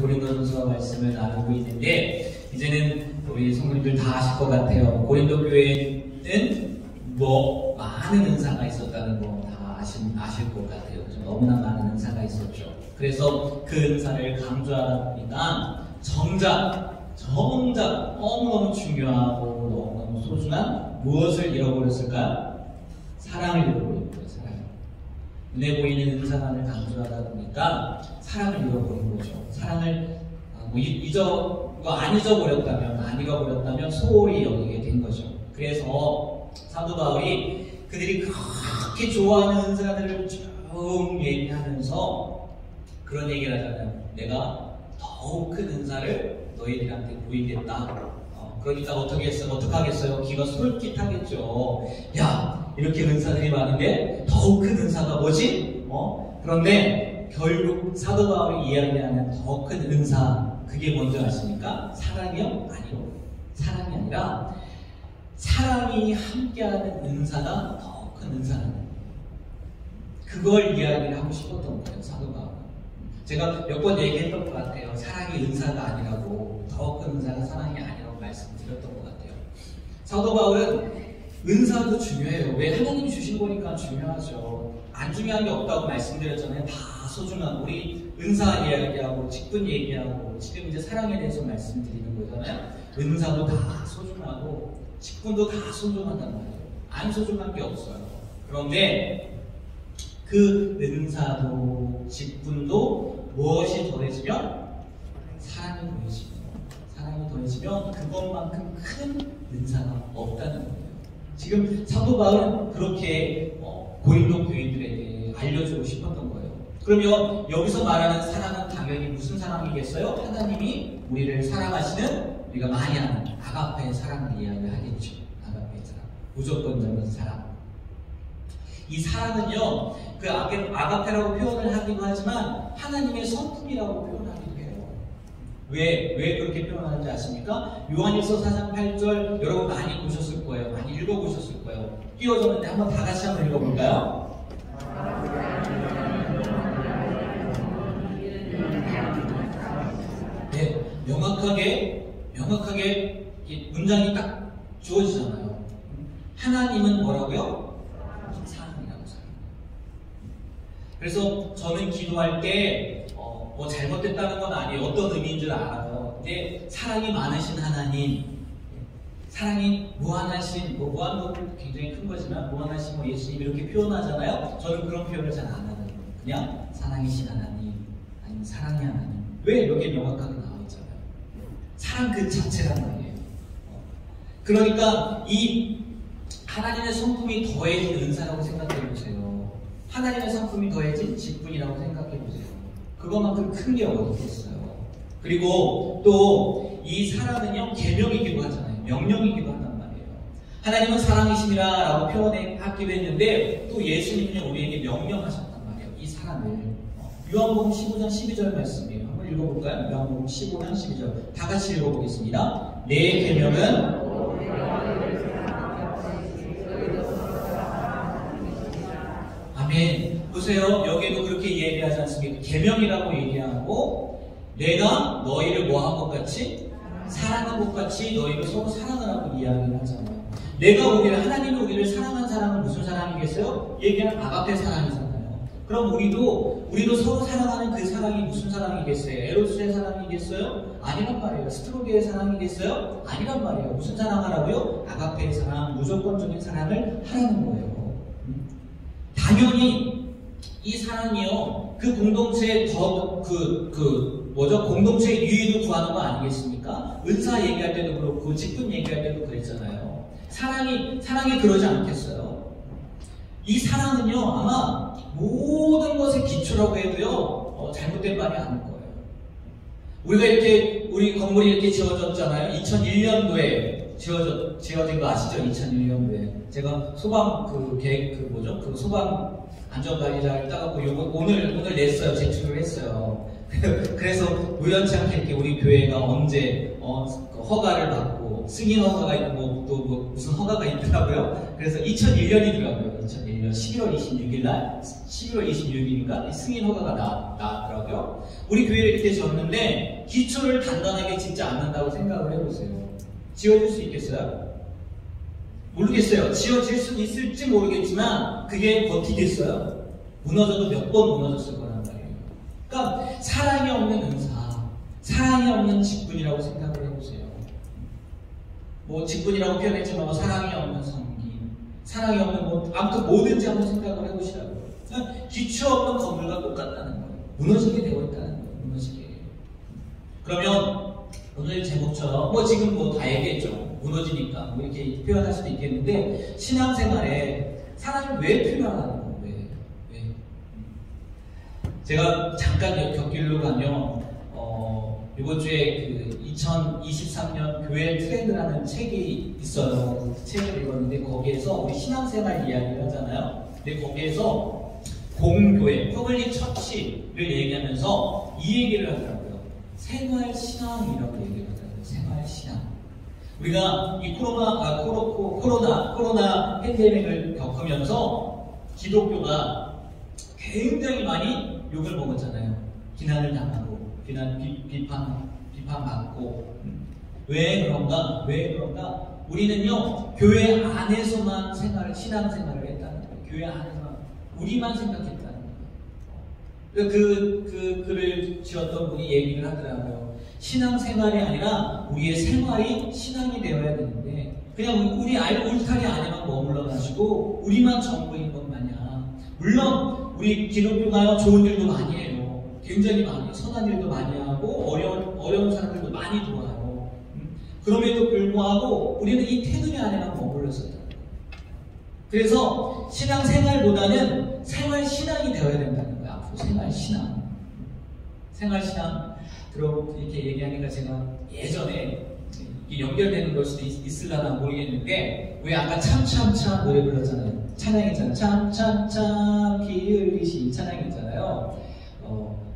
고린도전서 말씀을 나누고 있는데, 이제는 우리 성도님들 다 아실 것 같아요. 고린도 교회는 많은 은사가 있었다는 거 다 아실 것 같아요. 너무나 많은 은사가 있었죠. 그래서 그 은사를 강조하다 보니까 정작 너무너무 중요하고 너무너무 소중한 무엇을 잃어버렸을까요? 사랑을 잃어버린 거예요. 눈에 보이는 은사만을 강조하다 보니까 사랑을 잃어버린 거죠. 사랑을 안 잃어버렸다면 소홀히 여기게 된 거죠. 그래서 사도 바울이 그들이 그렇게 좋아하는 은사들을 쭉 얘기하면서 그런 얘기를 하잖아요. 내가 더욱 큰 은사를 너희들한테 보이겠다. 그러니까 어떻게 하겠어요? 귀가 솔깃하겠죠. 야, 이렇게 은사들이 많은데 더욱 큰 은사가 뭐지? 그런데 결국 사도 바울이 이야기하는 더 큰 은사, 그게 뭔지 아십니까? 사랑이요? 아니요. 사랑이 아니라 사랑이 함께하는 은사가 더 큰 은사는, 그걸 이야기를 하고 싶었던 거예요, 사도 바울은. 제가 몇 번 얘기했던 것 같아요. 사랑이 은사가 아니라고, 더 큰 은사가 사랑이 아니라고 말씀드렸던 것 같아요. 사도 바울은 은사도 중요해요. 왜? 하나님이 주신 거니까 중요하죠. 안 중요한 게 없다고 말씀드렸잖아요. 다 소중한, 우리 은사 이야기하고 직분 얘기하고 지금 이제 사랑에 대해서 말씀드리는 거잖아요. 은사도 다 소중하고 직분도 다 소중하단 말이에요. 안 소중한 게 없어요. 그런데 그 은사도 직분도 무엇이 더해지면? 사랑이 더해지면 그것만큼 큰 은사가 없다는 거예요. 지금 사도 바울은 그렇게 고린도 교인들에게 알려주고 싶었던 거예요. 그러면 여기서 말하는 사랑은 당연히 무슨 사랑이겠어요? 하나님이 우리를 사랑하시는, 우리가 많이 아는 아가페의 사랑을 이야기하겠죠. 아가페의 사랑, 무조건적인 사랑. 이 사랑은요, 그 아가페라고 표현을 하기도 하지만 하나님의 성품이라고 표현하기도 해요. 왜 그렇게 표현하는지 아십니까? 요한일서 4장 8절 여러분 많이 보셨을 거예요. 많이 읽어보셨을 거예요. 띄워줬는데 한번 다 같이 한번 읽어볼까요? 네, 명확하게 문장이 딱 주어지잖아요. 하나님은 뭐라고요? 사랑이라고 생각해요. 그래서 저는 기도할 때 잘못됐다는 건 아니에요. 어떤 의미인 줄 알아요. 근데 사랑이 많으신 하나님, 사랑이 무한하신, 무한도 굉장히 큰 거지만 무한하신 예수님 이렇게 표현하잖아요. 저는 그런 표현을 잘 안 하는 거예요. 그냥 사랑이신 하나님, 아니면 사랑의 하나님. 왜? 여기에 명확하게 나와 있잖아요. 사랑 그 자체란 말이에요. 그러니까 이 하나님의 성품이 더해진 은사라고 생각해 보세요. 하나님의 성품이 더해진 직분이라고 생각해 보세요. 그것만큼 큰 게 어디 있겠어요. 그리고 또 이 사랑은요, 계명이기도 하잖아요. 명령이기도 한단 말이에요. 하나님은 사랑이시니라 라고 표현하기도 했는데 또 예수님은 우리에게 명령하셨단 말이에요. 이 사랑을. 요한복음 15장 12절 말씀이에요. 한번 읽어볼까요? 요한복음 15장 12절 다 같이 읽어보겠습니다. 내 계명은 아멘. 보세요. 여기에도 그렇게 얘기하지 않습니까? 계명이라고 얘기하고 내가 너희를 뭐한 것 같이? 사랑한 것 같이 너희를 서로 사랑을 하고 이야기를 하잖아요. 하나님이 우리를 사랑한 사랑은 무슨 사랑이겠어요? 얘기하는 아가페 사랑이잖아요. 그럼 우리도 서로 사랑하는 그 사랑이 무슨 사랑이겠어요? 에로스의 사랑이겠어요? 아니란 말이에요. 스트로게의 사랑이겠어요? 아니란 말이에요. 무슨 사랑하라고요? 아가페의 사랑, 무조건적인 사랑을 하라는 거예요. 당연히 이 사랑이요, 그 공동체의 공동체의 유의도 구하는 거 아니겠습니까? 은사 얘기할 때도 그렇고 직분 얘기할 때도 그랬잖아요. 사랑이 그러지 않겠어요? 이 사랑은요, 아마 모든 것의 기초라고 해도요, 잘못된 말이 아닐 거예요. 우리 건물이 이렇게 지어졌잖아요. 2001년도에 지어진 거 아시죠? 2001년도에. 제가 소방 소방 안전관리자를 따갖고 오늘 냈어요. 제출을 했어요. 그래서 우연치 않게 이렇게 우리 교회가 언제 허가를 받고 승인 허가가 있고 또 무슨 허가가 있더라고요. 그래서 2001년이더라고요. 2001년 11월 26일 날 11월 26일인가 승인 허가가 나왔더라고요. 우리 교회를 이렇게 졌는데 기초를 단단하게 짓지 않는다고 생각을 해보세요. 지어줄 수 있겠어요? 모르겠어요. 지어질 수 있을지 모르겠지만 그게 버티겠어요? 무너져도 몇 번 무너졌을 거란 말이에요. 그러니까 사랑이 없는 은사, 사랑이 없는 직분이라고 생각을 해보세요. 뭐 직분이라고 표현했지만 뭐 사랑이 없는 성기, 사랑이 없는 뭐 아무튼 뭐든지 한번 생각을 해보시라고요. 그러니까 기초 없는 건물과 똑같다는 거예요. 무너지게 되어 있다는 거예요. 무너지게. 그러면 오늘 제목처럼 뭐 지금 뭐 다 얘기했죠. 무너지니까 뭐 이렇게 표현할 수도 있겠는데 신앙생활에 사랑이 왜 필요하다는 거예요? 왜? 제가 잠깐 곁길로 가면 이번 주에 그 2023년 교회 트렌드라는 책이 있어요. 그 책을 읽었는데 거기에서 우리 신앙생활 이야기를 하잖아요. 근데 거기에서 공교회, 퍼블릭 처치를 얘기하면서 이 얘기를 하더라고요. 생활신앙이라고 얘기를 하더라고요. 생활신앙. 우리가 이 코로나 팬데믹을 겪으면서 기독교가 굉장히 많이 욕을 먹었잖아요. 비난을 당하고, 비판받고. 왜 그런가? 우리는요, 교회 안에서만 신앙생활을 했다는 거예요. 교회 안에서만. 우리만 생각했다는 거예요. 그 글을 지었던 분이 얘기를 하더라고요. 신앙생활이 아니라 우리의 생활이 신앙이 되어야 되는데 그냥 우리 울타리 안에만 머물러가지고 우리만 전부인 것 마냥. 물론 우리 기독교가요 좋은 일도 많이 해요. 굉장히 많이 선한 일도 많이 하고 어려운 사람들도 많이 도와요. 그럼에도 불구하고 우리는 이 테두리 안에만 머물렀었다. 그래서 신앙생활보다는 생활신앙이 되어야 된다는 거예요. 앞으로 생활신앙 이렇게 얘기하니까 제가 예전에 연결되는 걸 수도 있을라나 모르겠는데 왜 아까 참참참 노래 불렀잖아요. 찬양했잖아요. 참참참 비 흘리시 찬양했잖아요.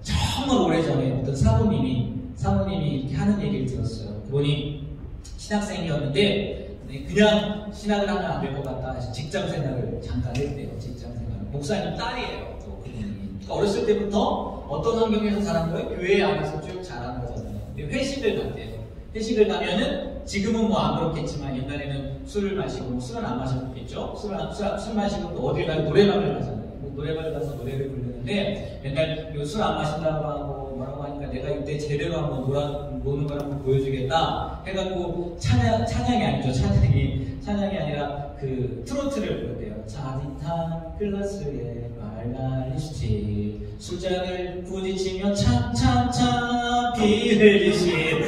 정말 오래전에 어떤 사모님이 이렇게 하는 얘기를 들었어요. 그분이 신학생이었는데 그냥 신학을 하면 안 될 것 같다 해서 직장생활을 잠깐 했대요. 직장생활. 목사님 딸이에요. 또 그분이. 그러니까 어렸을 때부터 어떤 환경에서 자란 거예요? 교회 안에서 쭉 자란 거잖아요. 회식을 갔대요. 회식을 가면은 지금은 뭐 안 그렇겠지만 옛날에는 술을 마시고 뭐 술은 안 마셨겠죠. 술 마시고 또 어딜 가면 노래방을 가잖아요. 노래방을 가서 노래를 부르는데 맨날 술 안 마신다고 하고 뭐라고 하니까 내가 이때 제대로 한번 노는 걸 한번 보여주겠다 해갖고 찬양이 아니죠. 찬양이 아니라 그 트로트를 부르대요. 짜릿한 글라스에 빨간 립스틱 술잔을 부딪히며 참참참 비 흘리신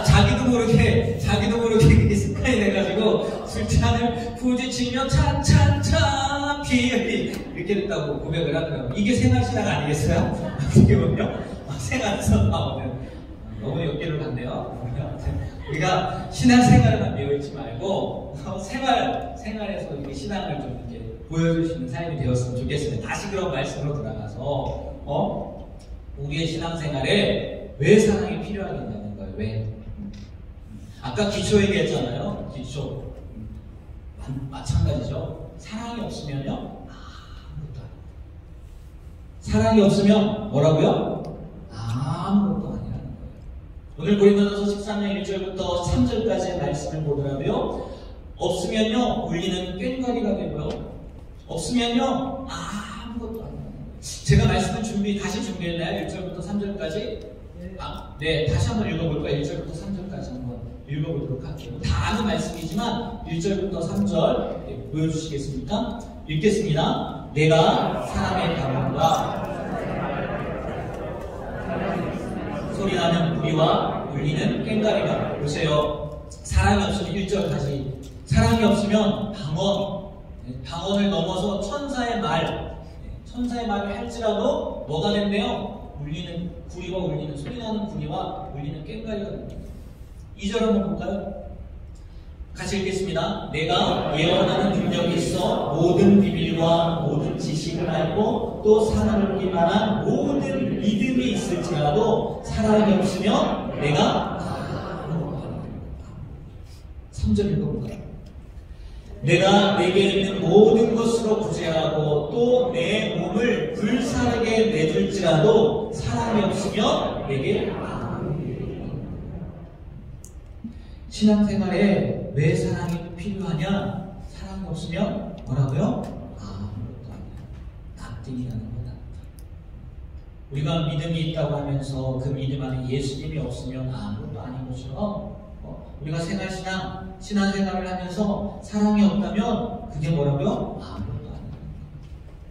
자기도 모르게 그게 습관이 돼가지고 술잔을 부딪히며 참참참 비 흘리신 이렇게 됐다고 고백을 하더라고요. 이게 생활신앙 아니겠어요? 어떻게 보면 생활에서 나오는 너무 역기를 봤네요. 우리가 신앙생활에만 매여있지 말고 생활에서 이렇게 신앙을 좀 이렇게 보여줄 수 있는 삶이 되었으면 좋겠습니다. 다시 그런 말씀으로 돌아가서 우리의 신앙생활에 왜 사랑이 필요하겠냐는 거예요. 왜? 아까 기초 얘기했잖아요. 기초 마찬가지죠. 사랑이 없으면요 아무것도 아니에요. 사랑이 없으면 뭐라고요? 아무것도 아니라는 거예요. 오늘 고린도전서 13장 1절부터 3절까지의 말씀을 보더라도요 없으면요 울리는 꽹과리가 되고요 없으면요 아무것도 아니라는 거예요. 제가 말씀을 다시 준비했나요? 1절부터 3절까지? 네, 다시 한번 읽어볼까요? 1절부터 3절까지 한번 읽어보도록 할게요. 다 아는 말씀이지만 1절부터 3절 보여주시겠습니까? 읽겠습니다. 내가 사람의 가문과 소리나는 우리와 울리는 꽹과리가 보세요. 사랑이 없으면 1절 다시 사랑이 없으면 방언을 넘어서 천사의 말을 할지라도 뭐가 된대요? 울리는 구리와 울리는 소리나는 구리와 울리는 꽹과리가 됩니다. 2절 한번 볼까요? 같이 읽겠습니다. 내가 예언하는 능력이 있어 모든 비밀과 모든 지식을 알고 또 사랑을 얻길 만한 모든 믿음이 있을지라도 사랑이 없으면 내가 3절 읽어볼까요? 내가 내게 있는 모든 것으로 구제하고 또 내 몸을 불사르게 내줄지라도 사랑이 없으면 내게 신앙생활에 왜 사랑이 필요하냐? 사랑이 없으면 뭐라고요? 아무것도 아니야. 납득이라는 거다. 우리가 믿음이 있다고 하면서 그 믿음 안에 예수님이 없으면 아무것도 아닌 것처럼 우리가 생활신앙, 신앙생활을 하면서 사랑이 없다면 그게 뭐라고요? 아무것도 아니에요.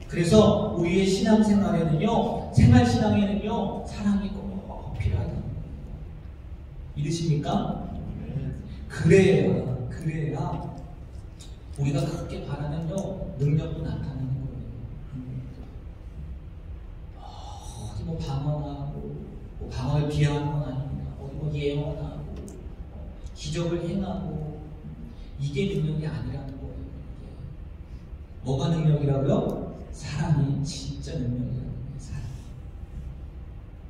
그래서 우리의 신앙생활에는요, 생활신앙에는요, 사랑이 꼭 필요하다. 믿으십니까? 그래야 우리가 그렇게 바라는요, 능력도 나타나는 거예요. 어디 뭐 방언하고, 뭐 방언을 비하하는 건 아닙니다. 어디 뭐 예언하고, 기적을 행하고, 이게 능력이 아니라는 거예요. 뭐가 능력이라고요? 사랑이 진짜 능력이라는 거예요. 사랑.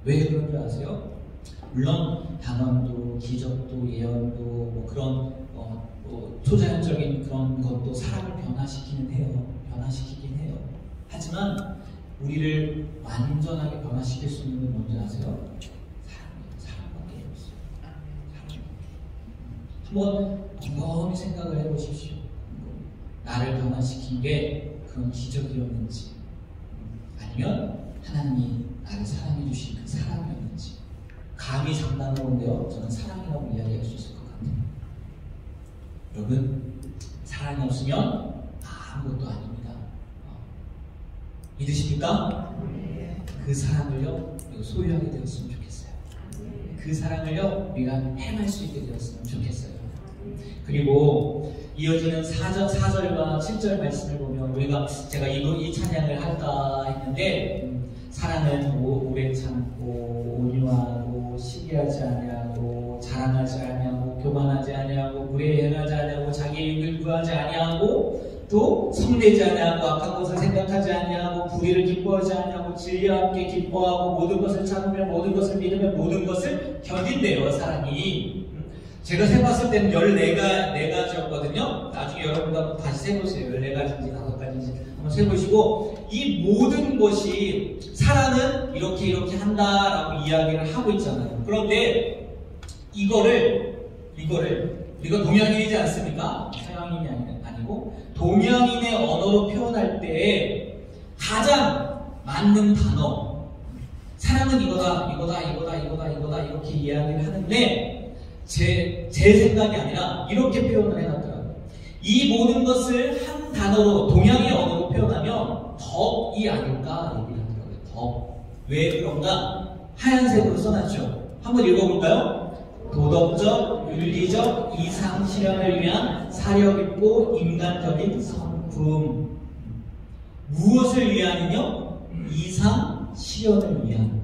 왜 그런 줄 아세요? 물론 방언도, 기적도, 예언도, 뭐 그런 초자연적인 그런 것도 사람을 변화시키긴 해요. 하지만 우리를 완전하게 변화시킬 수 있는 건 뭔지 아세요? 사랑밖에 없어요. 한번 곰곰이 생각을 해보십시오. 나를 변화시킨 게 그런 기적이었는지, 아니면 하나님이 나를 사랑해 주신 그 사랑이었는지. 감히 장담하는데요, 저는 사랑이라고 이야기할 수 있을 것 같아요. 여러분, 사랑이 없으면 아무것도 아닙니다. 믿으십니까? 그 사랑을요, 소유하게 되었으면 좋겠어요. 그 사랑을요, 우리가 행할 수 있게 되었으면 좋겠어요. 그리고 이어지는 4절과 7절 말씀을 보면, 제가 이 찬양을 할까 했는데, 사랑은 오래 참고 온유하고 시기하지 아니하고 자랑하지 아니하고 교만하지 아니하고 불의에 행하지 아니하고 자기 이익을 구하지 아니하고 또 성내지 아니하고 악한 것을 생각하지 아니하고 불의를 기뻐하지 아니하고 진리와 함께 기뻐하고 모든 것을 참으며 모든 것을 믿으며 모든 것을 견딘대요. 사랑이 제가 세봤을 때는 14가지였거든요. 나중에 여러분도 한번 다시 세보세요. 14가지인지 5가지인지 한번 세보시고, 이 모든 것이 사랑은 이렇게 한다라고 이야기를 하고 있잖아요. 그런데 이거를 우리가 동양인이지 않습니까? 서양인이 아니고 동양인의 언어로 표현할 때 가장 맞는 단어, 사랑은 이거다 이렇게 이야기를 하는데, 제 생각이 아니라 이렇게 표현을 해놨더라고요. 이 모든 것을 한 단어로, 동양의 언어로 표현하면 덕이 아닐까 얘기를 하더라고요. 덕. 왜 그런가? 하얀색으로 써놨죠. 한번 읽어볼까요? 도덕적, 윤리적, 이상 실현을 위한 사력 있고 인간적인 성품. 무엇을 위한이요? 이상 실현을 위한.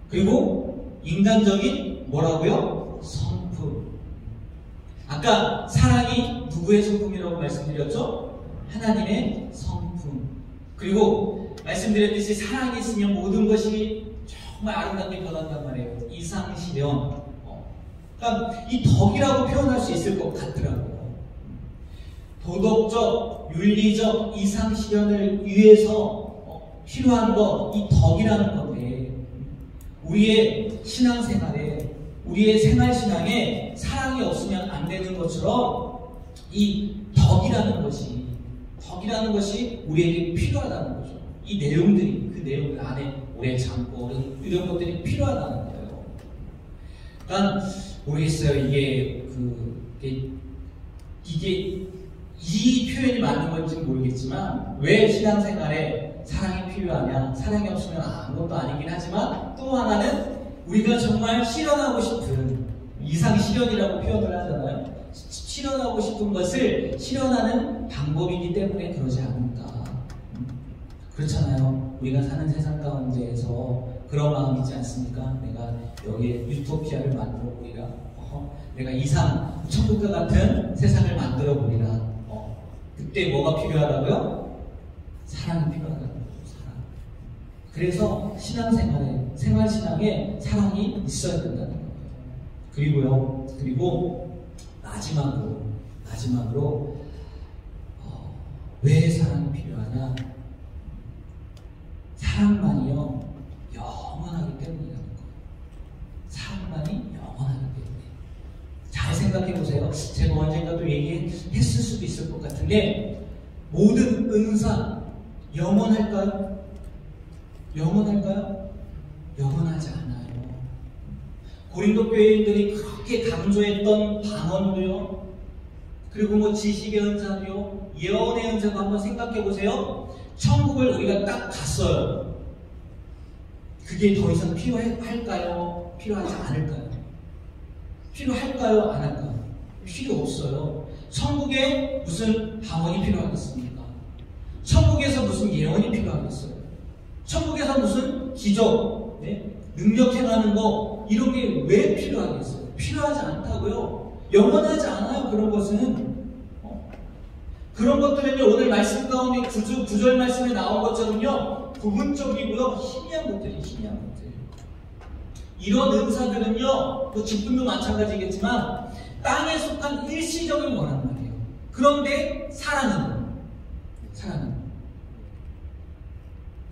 그리고 인간적인 뭐라고요? 성품. 아까 사랑이 누구의 성품이라고 말씀드렸죠? 하나님의 성품. 그리고 말씀드렸듯이 사랑이 있으면 모든 것이 정말 아름답게 변한단 말이에요. 이상실현. 그러니까 이 덕이라고 표현할 수 있을 것 같더라고요. 도덕적, 윤리적 이상실현을 위해서 필요한 것, 이 덕이라는 건데, 우리의 신앙생활에, 우리의 생활신앙에 사랑이 없으면 안 되는 것처럼 이 덕이라는 것이 우리에게 필요하다는 거죠. 이 내용들이, 그 내용들 안에 오래 참고 이런 것들이 필요하다는 거예요. 그러니까 모르겠어요. 이게 이 표현이 맞는 건지 모르겠지만, 왜 신앙생활에 사랑이 필요하냐? 사랑이 없으면 아무것도 아니긴 하지만, 또 하나는 우리가 정말 실현하고 싶은, 이상 실현이라고 표현을 하잖아요. 실현하고 싶은 것을 실현하는 방법이기 때문에 그러지 않을까. 그렇잖아요. 우리가 사는 세상 가운데에서 그런 마음 있지 않습니까? 내가 여기에 유토피아를 만들어 보리라. 내가 이상 천국과 같은 세상을 만들어 보리라. 그때 뭐가 필요하다고요? 사랑이 필요하다는 거죠. 사랑. 그래서 신앙생활에, 생활신앙에 사랑이 있어야 된다는 거예요. 그리고 마지막으로 왜 사랑이 필요하냐? 사랑만이요 영원하기 때문이라는 거예요. 사랑만이 영원하기 때문에. 잘 생각해 보세요. 제가 언젠가도 얘기했을 수도 있을 것 같은데, 모든 은사 영원할까요? 영원할까요? 영원하지 않아요. 고린도 교회인들이 그렇게 강조했던 방언도요, 그리고 뭐 지식의 은사도요, 예언의 은사도 한번 생각해 보세요. 천국을 우리가 딱 갔어요. 그게 더 이상 필요할까요? 필요하지 않을까요? 필요할까요? 안 할까요? 필요 없어요. 천국에 무슨 방언이 필요하겠습니까? 천국에서 무슨 예언이 필요하겠어요? 천국에서 무슨 기적, 능력 행하는 거, 이런 게 왜 필요하겠어요? 필요하지 않다고요. 영원하지 않아요. 그런 것은. 그런 것들은요, 오늘 말씀 가운데 구절 말씀에 나온 것처럼요, 부분적이고요, 희미한 것들이에요. 희미한 것들. 이런 은사들은요, 또 직분도 마찬가지겠지만 땅에 속한 일시적인 거란 말이에요. 그런데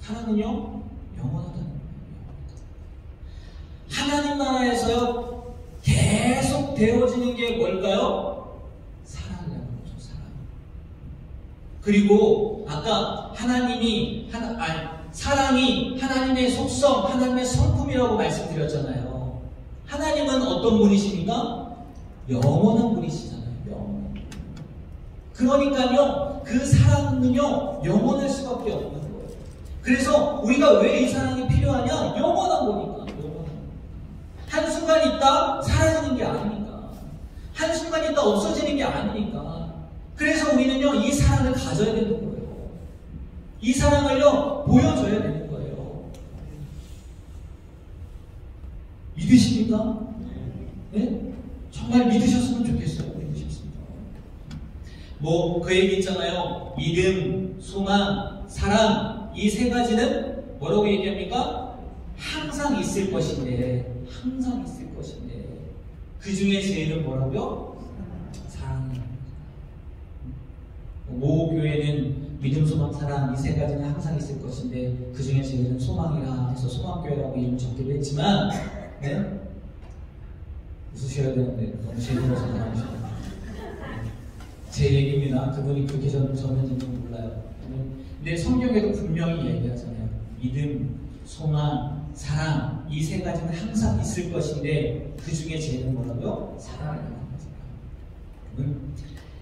사랑은요 영원하다는 거예요. 하나님 나라에서요 계속 되어지는 게 뭘까요? 사랑이라는 거죠. 사랑. 그리고 아까 사랑이 하나님의 속성, 하나님의 성품이라고 말씀드렸잖아요. 하나님은 어떤 분이십니까? 영원한 분이시잖아요. 영원. 그러니까요, 그 사랑은요 영원할 수밖에 없는 거예요. 그래서 우리가 왜 이 사랑이 필요하냐? 영원한 거니까. 한순간 있다 사라지는 게 아니니까. 한순간 있다 없어지는 게 아니니까. 그래서 우리는요 이 사랑을 가져야 되는 거예요. 이 사랑을요 보여줘야 되는 거예요. 믿으십니까? 네? 정말 믿으셨으면 좋겠어요. 믿으셨습니다. 뭐 그 얘기 있잖아요. 믿음, 소망, 사랑, 이 세 가지는 뭐라고 얘기합니까? 항상 있을 것인데, 그 중에 제일은 뭐라고요? 사랑이에요. 모 교회는 믿음, 소망, 사랑 이 세 가지는 항상 있을 것인데 그 중에 제일은 소망이라 해서 소망교회라고 이름 적기로 했지만, 네? 웃으셔야 되는데 너무 재미없어서 나오시네요. 제 얘기입니다. 그분이 그렇게 전했는지는 몰라요. 근데 성경에도 분명히 얘기하잖아요. 믿음, 소망, 사랑 이 세 가지는 항상 있을 것인데 그 중에 제일은 뭐라고요? 사랑이라는 거죠.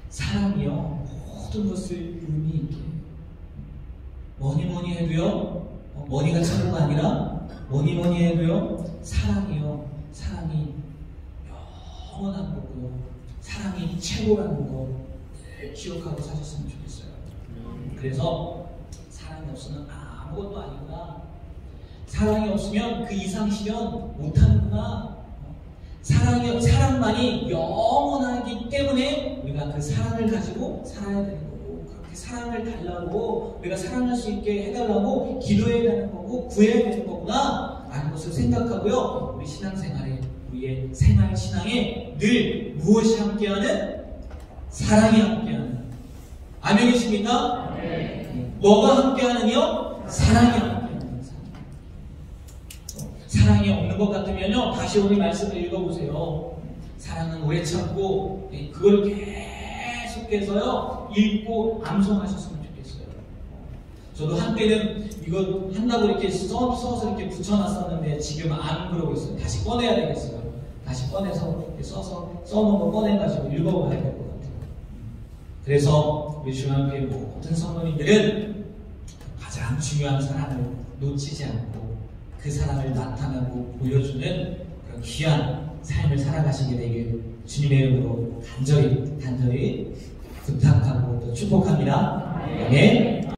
사랑이요 모든 것을 의미 있게 뭐니 해도요 머니가 최고가 아니라 뭐니 해도요 사랑이 영원한 거고요. 사랑이 최고라는 거 늘 기억하고 사셨으면 좋겠어요. 그래서 사랑이 없으면 아무것도 아니구나. 사랑이 없으면 그 이상 실현 못하는구나. 사랑만이 영원하기 때문에 우리가 그 사랑을 가지고 살아야 되는 거고, 그렇게 사랑을 달라고, 우리가 사랑할 수 있게 해달라고 기도해야 되는 거고, 구해야 되는 거구나 라는 것을 생각하고요. 우리 신앙생활에, 우리의 생활신앙에 늘 무엇이 함께하는? 사랑이 함께하는. 아멘이십니까? 네. 뭐가 함께하느냐? 사랑이 함께하는. 사랑이 없는 것 같으면요, 다시 오늘 말씀을 읽어보세요. 사랑은 오래 참고, 그걸 계속해서요, 읽고 암송하셨으면 좋겠어요. 저도 한때는 이거 한다고 이렇게 써서 이렇게 붙여놨었는데, 지금 안 그러고 있어요. 다시 꺼내야 되겠어요. 다시 꺼내서 써놓은 거 꺼내가지고 읽어봐야 될 것 같아요. 그래서 우리 중앙교회 모든 성도님들은 가장 중요한 사랑을 놓치지 않고 그 사랑을 나타내고 보여주는 그런 귀한 삶을 살아가시게 되길 주님의 이름으로 간절히 부탁하고 또 축복합니다. 아멘.